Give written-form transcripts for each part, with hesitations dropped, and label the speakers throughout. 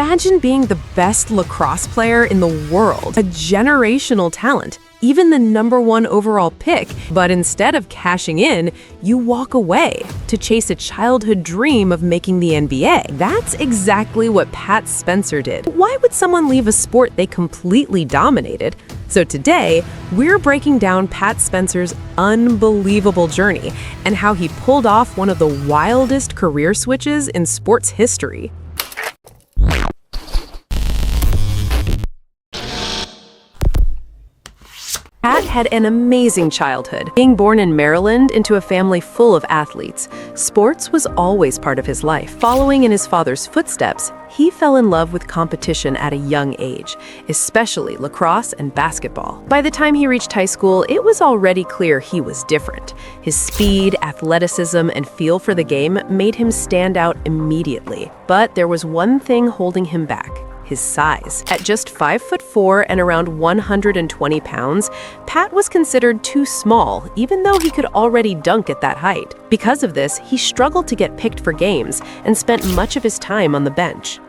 Speaker 1: Imagine being the best lacrosse player in the world, a generational talent, even the #1 overall pick, but instead of cashing in, you walk away to chase a childhood dream of making the NBA. That's exactly what Pat Spencer did. Why would someone leave a sport they completely dominated? So today, we're breaking down Pat Spencer's unbelievable journey and how he pulled off one of the wildest career switches in sports history. Pat had an amazing childhood. Being born in Maryland into a family full of athletes, sports was always part of his life. Following in his father's footsteps, he fell in love with competition at a young age, especially lacrosse and basketball. By the time he reached high school, it was already clear he was different. His speed, athleticism, and feel for the game made him stand out immediately. But there was one thing holding him back: his size. At just 5'4" and around 120 pounds, Pat was considered too small, even though he could already dunk at that height. Because of this, he struggled to get picked for games and spent much of his time on the bench.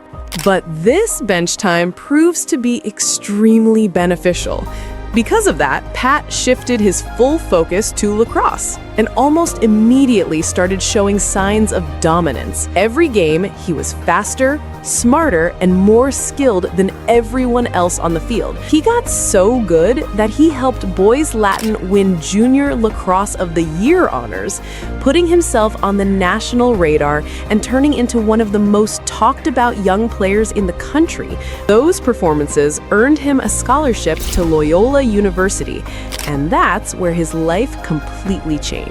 Speaker 1: But this bench time proves to be extremely beneficial. Because of that, Pat shifted his full focus to lacrosse and almost immediately started showing signs of dominance. Every game, he was faster, smarter, and more skilled than everyone else on the field. He got so good that he helped Boys Latin win Junior Lacrosse of the Year honors, putting himself on the national radar and turning into one of the most talked about young players in the country. Those performances earned him a scholarship to Loyola University, and that's where his life completely changed.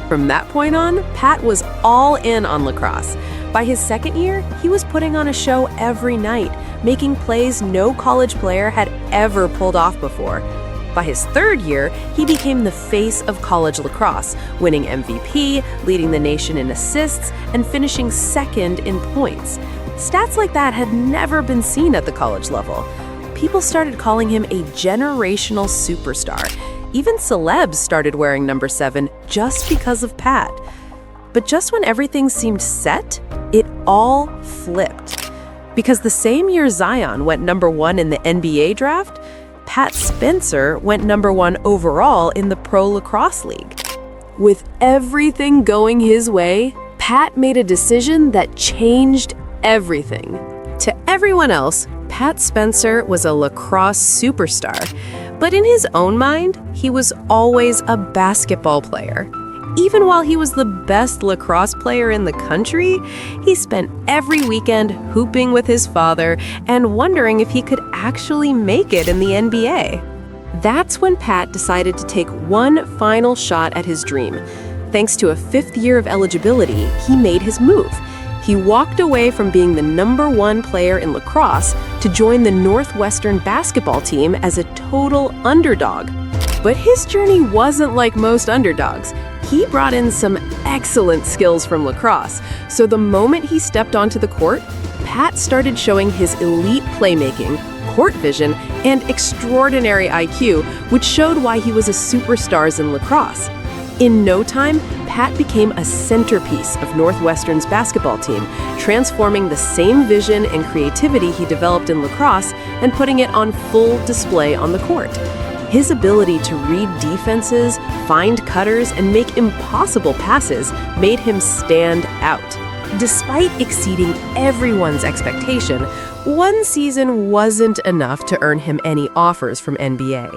Speaker 1: From that point on, Pat was all in on lacrosse. By his second year, he was putting on a show every night, making plays no college player had ever pulled off before. By his third year, he became the face of college lacrosse, winning MVP, leading the nation in assists, and finishing second in points. Stats like that had never been seen at the college level. People started calling him a generational superstar. Even celebs started wearing #7 just because of Pat. But just when everything seemed set, it all flipped. Because the same year Zion went #1 in the NBA draft, Pat Spencer went #1 overall in the Pro Lacrosse League. With everything going his way, Pat made a decision that changed everything. To everyone else, Pat Spencer was a lacrosse superstar, but in his own mind, he was always a basketball player. Even while he was the best lacrosse player in the country, he spent every weekend hooping with his father and wondering if he could actually make it in the NBA. That's when Pat decided to take one final shot at his dream. Thanks to a 5th year of eligibility, he made his move. He walked away from being the #1 player in lacrosse to join the Northwestern basketball team as a total underdog. But his journey wasn't like most underdogs. He brought in some excellent skills from lacrosse, so the moment he stepped onto the court, Pat started showing his elite playmaking, court vision, and extraordinary IQ, which showed why he was a superstar in lacrosse. In no time, Pat became a centerpiece of Northwestern's basketball team, transforming the same vision and creativity he developed in lacrosse and putting it on full display on the court. His ability to read defenses, find cutters, and make impossible passes made him stand out. Despite exceeding everyone's expectation, one season wasn't enough to earn him any offers from NBA.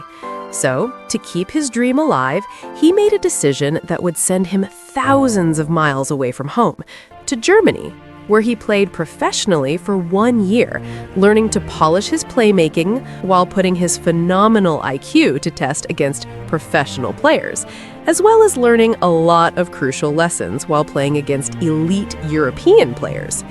Speaker 1: So, to keep his dream alive, he made a decision that would send him thousands of miles away from home, to Germany, where he played professionally for 1 year, learning to polish his playmaking while putting his phenomenal IQ to test against professional players, as well as learning a lot of crucial lessons while playing against elite European players.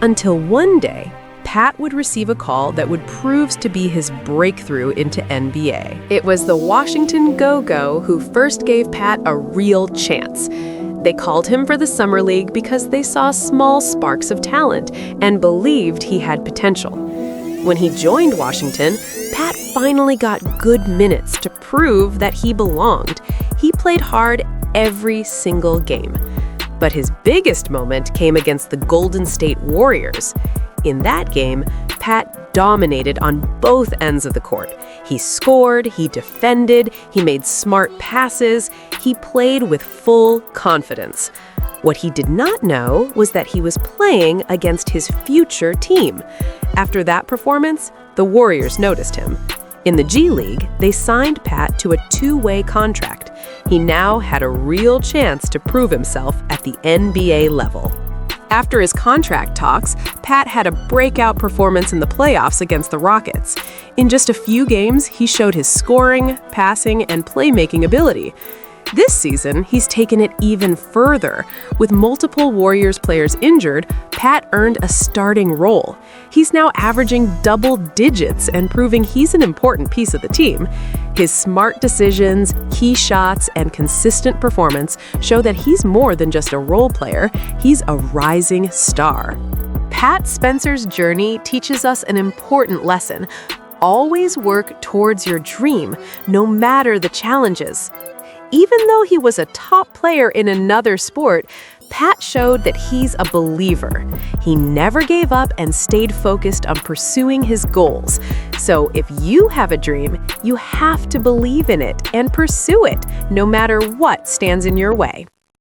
Speaker 1: Until one day, Pat would receive a call that would prove to be his breakthrough into NBA. It was the Washington Go-Go who first gave Pat a real chance. They called him for the Summer League because they saw small sparks of talent and believed he had potential. When he joined Washington, Pat finally got good minutes to prove that he belonged. He played hard every single game. But his biggest moment came against the Golden State Warriors. In that game, Pat dominated on both ends of the court. He scored, he defended, he made smart passes, he played with full confidence. What he did not know was that he was playing against his future team. After that performance, the Warriors noticed him. In the G League, they signed Pat to a two-way contract. He now had a real chance to prove himself at the NBA level. After his contract talks, Pat had a breakout performance in the playoffs against the Rockets. In just a few games, he showed his scoring, passing, and playmaking ability. This season, he's taken it even further. With multiple Warriors players injured, Pat earned a starting role. He's now averaging double digits and proving he's an important piece of the team. His smart decisions, key shots, and consistent performance show that he's more than just a role player, he's a rising star. Pat Spencer's journey teaches us an important lesson. Always work towards your dream, no matter the challenges. Even though he was a top player in another sport, Pat showed that he's a believer. He never gave up and stayed focused on pursuing his goals. So if you have a dream, you have to believe in it and pursue it, no matter what stands in your way.